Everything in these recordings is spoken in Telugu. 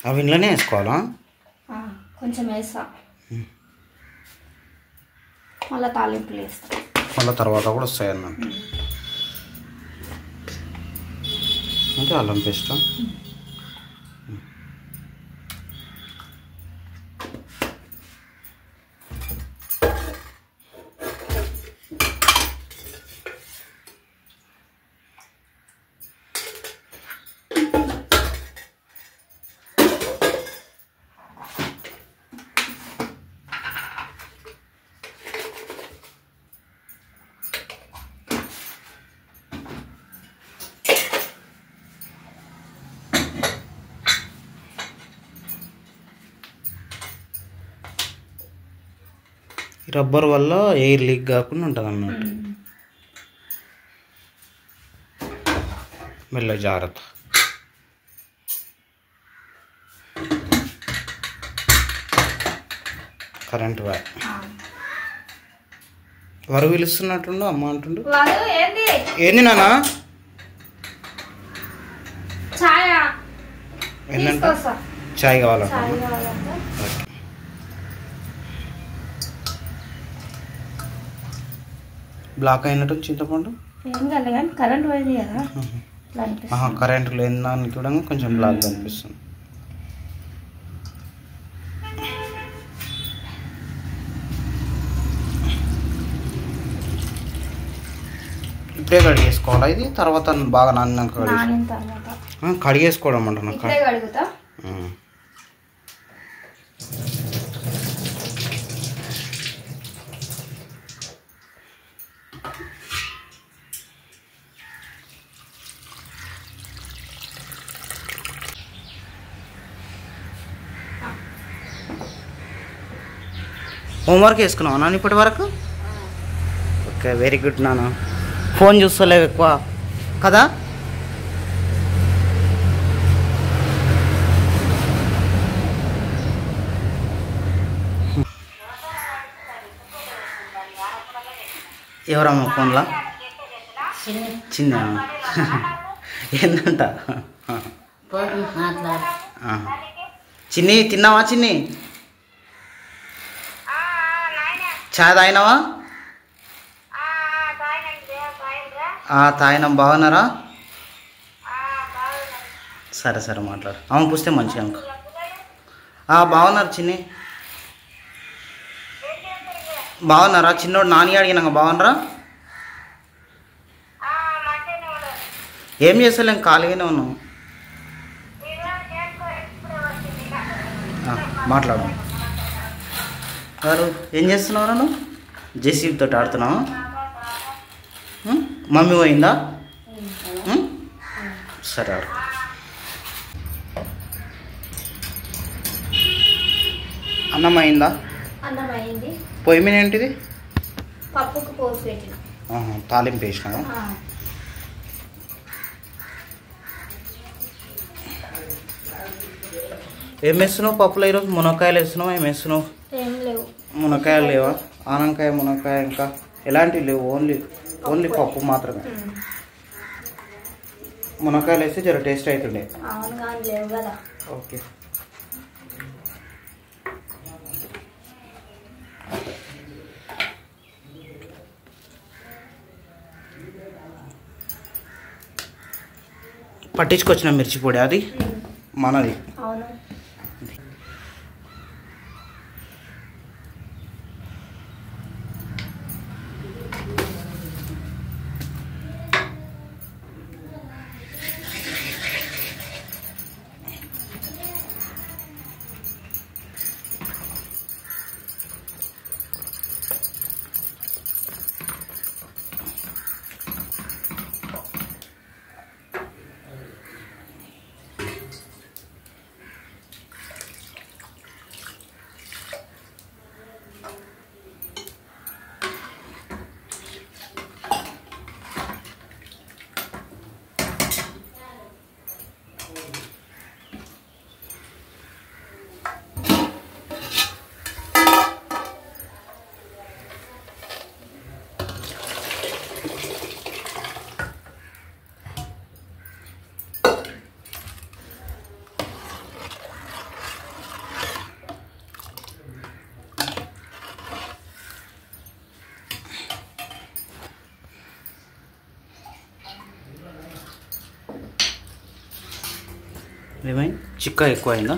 అవి ఇంట్లోనే వేసుకోవాలా? కొంచెం వేస్తా, మళ్ళీ తాలింపులు వేస్తా, మళ్ళీ తర్వాత కూడా వస్తాయి అన్నట్టు. అంటే అల్లం పేస్ట్. రబ్బర్ వల్ల ఎయిర్ లీక్ కాకుండా ఉంటుంది అన్నట్టు. మెల్ల జాగ్రత్త. Current wire. వరు పిలుస్తున్నట్టుండు, అమ్మ అంటుండు. ఏంది నాన్న? ఏంటంటే చాయ్ కావాలంట. బ్లాక్ అయినట్టు చింతపండు కరెంట్ పోయింది కదా, కరెంట్ లేని దానికి కూడా కొంచెం బ్లాక్ కనిపిస్తుంది. ఇప్పుడే కడిగేసుకోవాలా ఇది? తర్వాత బాగా నానినాక కడిగేసుకోవడం అంటున్నా. కడుగుతా. హోంవర్క్ వేసుకున్నావా నాన్న ఇప్పటి వరకు? ఓకే, వెరీ గుడ్ నాన్న. ఫోన్ చూస్తలేవు ఎక్కువ కదా? ఎవరమ్మా ఫోన్లా? చిన్న ఏంటంట? చిన్ని తిన్నావా? చిన్ని చాయ్ తాగినావా? తాగినాం. బాగున్నారా? సరే సరే మాట్లాడు. అమ్మ పుస్తే మంచిగా అంక. బాగున్నారు చిన్ని. బాగున్నారా? చిన్నోడు నాని అడిగినాక బాగున్నారా? ఏం చేస్తలేం, ఖాళీగానే ఉన్నాం. మాట్లాడు. గారు ఏం చేస్తున్నావు? నువ్వు జేసీబీతో ఆడుతున్నావా? మమ్మీ పోయిందా? సరే ఆడు. అన్నం అయిందా? అన్నం అయింది. పొయ్యి మీద ఏంటిది? పప్పుకు పోసి పెట్టిన. తాలింపు వేసినావా? ఏం వేస్తున్నావు పప్పులో ఈరోజు? మునక్కాయలు వేస్తున్నావు? ఏం వేస్తున్నావు? ఏం లేవు. మునక్కాయలు లేవా? ఆనంకాయ, మునక్కాయ ఇంకా ఎలాంటివి లేవు? ఓన్లీ పప్పు మాత్రమే. మునక్కాయలు వేస్తే జర టేస్ట్ అవుతుండే. ఓకే. పట్టించుకొచ్చిన మిర్చి పొడి అది మనది. ఏమైంది చిక్క ఎక్కువ అయిందా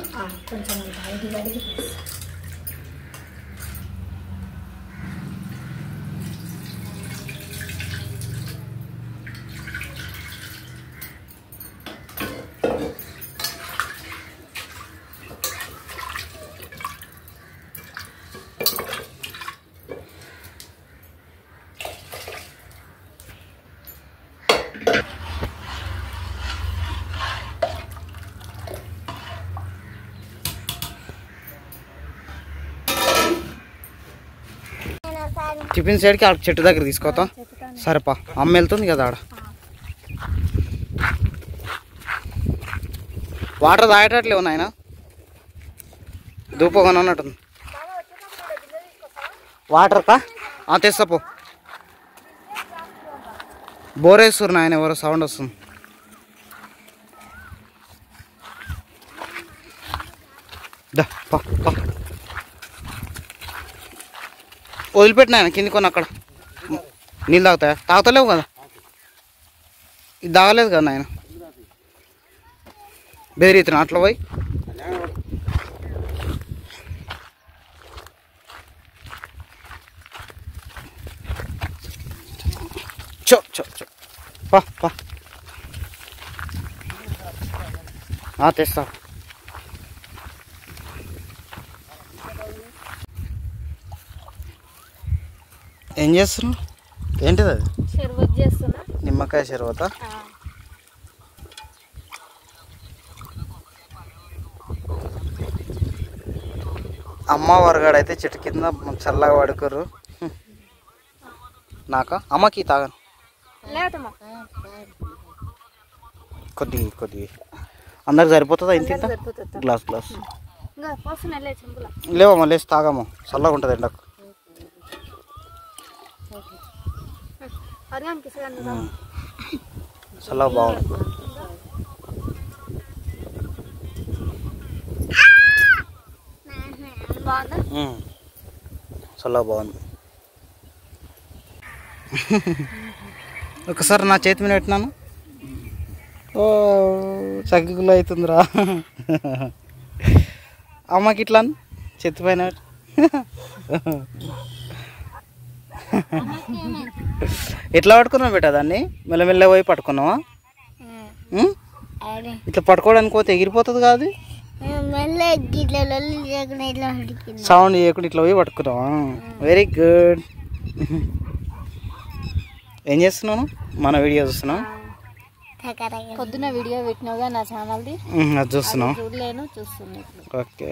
కొంచెం ఇది కడిగి టిఫిన్ సైడ్కి ఆడ చెట్టు దగ్గర తీసుకోతా సరేపా అమ్మ వెళ్తుంది కదా ఆడ వాటర్ తాగేటట్లే ఉన్నాయన దూపగా ఉన్నట్టుంది వాటర్ కా తెస్తాపో బోరేస్తున్నారు నాయన ఎవరో సౌండ్ వస్తుంది దా పా పా వదిలిపెట్టిన ఆయన కింది కొన్ని అక్కడ నీళ్ళు తాగుతాయా తాగుతలేవు కదా ఇది తాగలేదు కదా ఆయన బెదిరితున్నా అట్లా పోయి చో చో చో పా పా తెస్తా ఏం చేస్తున్నావు ఏంటిది అది షర్బత్ చేస్తున్నా నిమ్మకాయ షర్బతా అమ్మ వరగాడైతే చెట్టు కింద చల్లగా పడుకోరు నాకా అమ్మకి తాగను కొద్ది అందరికి సరిపోతుందా ఇంత గ్లాస్ లేవమ్మా లేచి తాగమ్మా చల్లగా ఉంటుంది ఎండకు చల్లగా బాగుంది చల్లగా బాగుంది ఒకసారి నా చేతి మీద పెట్టినాను ఓ చగ్గులు అవుతుందిరా అమ్మకి ఇట్లా చేతి పైన ఎట్లా పట్టుకున్నావు బేటా దాన్ని మెల్లమెల్ల పోయి పట్టుకున్నావా ఇట్లా పట్టుకోవడానికి పోతే ఎగిరిపోతుంది కాదు సౌండ్ చేయకుండా ఇట్లా పోయి పట్టుకున్నావా వెరీ గుడ్ ఏం చేస్తున్నాను మన వీడియో చూస్తున్నావు పొద్దున వీడియో పెట్టినావుగా నా ఛానల్ది అది చూస్తున్నావు చూడలేను చూస్తున్నా ఓకే